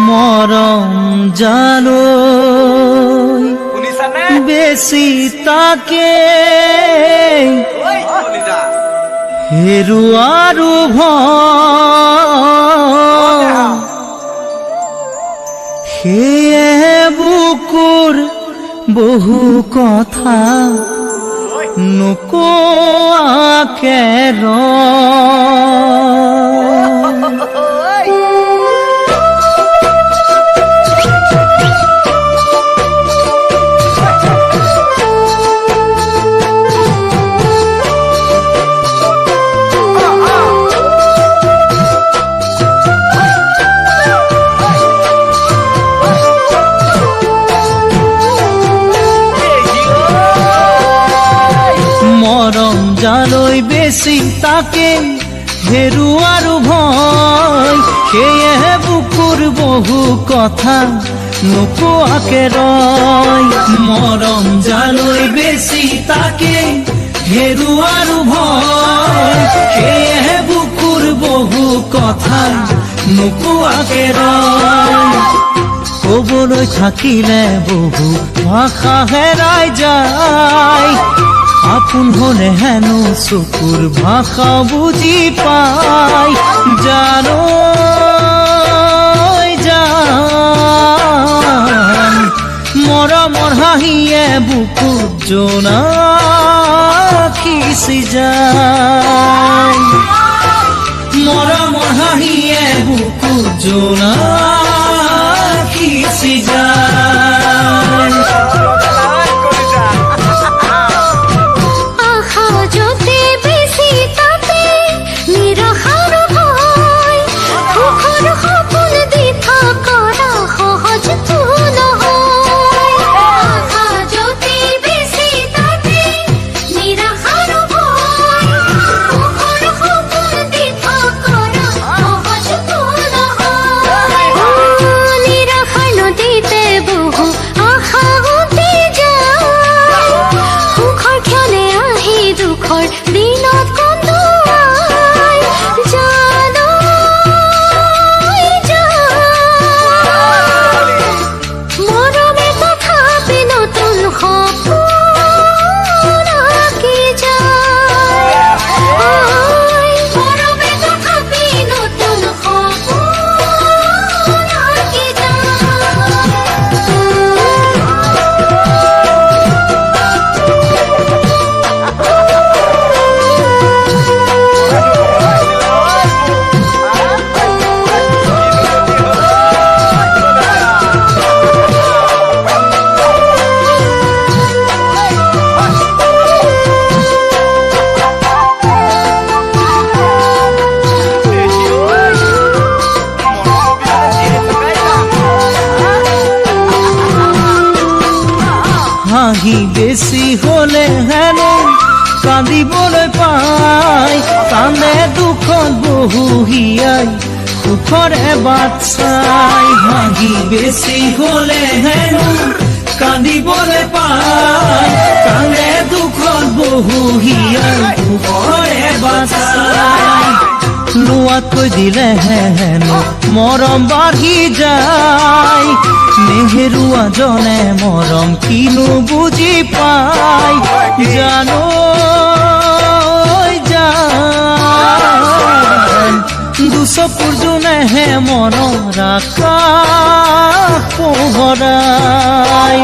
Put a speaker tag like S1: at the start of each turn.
S1: মৰম জালৈ বেছি তাকে হেৰুৱাৰো ভয় সেয়ে বুকুৰ বহু কথা নোকোৱাকে মৰম জালৈ বেছি তাকে হেৰুৱাৰো ভয় সেয়েহে বুকুৰ বহু কথা নোকোৱাকে ৰয় মৰম জালৈ বেছি তাকে হেৰুৱাৰো ভয় সেয়েহে বুকুৰ বহু কথা নোকোৱাকে ৰয় ক'বলৈ থাকিলে বহু ভাষা হেৰাই যায় আপোন হলে হেনো চকুৰ ভাষা বুজি পাই জানো জান মৰমৰ হাঁহিয়ে বুকুত জোনাকি যায় মৰমৰ হাঁহিয়ে বুকুত জোনাকি যায় হাঁহি বেছি হলে হেনো কান্দিবলৈ পাই কান্দে দুখত বহু হিয়াই সুখৰে বাট চাই হাঁহি বেছি হলে হেনো কান্দিবলৈ পাই কান্দে দুখত বহু হিয়াই সুখৰে বাট চাই লোৱাতকৈ দিলে হেনো মৰম বাঢ়ি যায় নেহেৰুৱা জনে মৰম কিনো বুজি পাই জানো জান দুচকুৰ জোনেহে মনৰ আকাশ পোহৰাই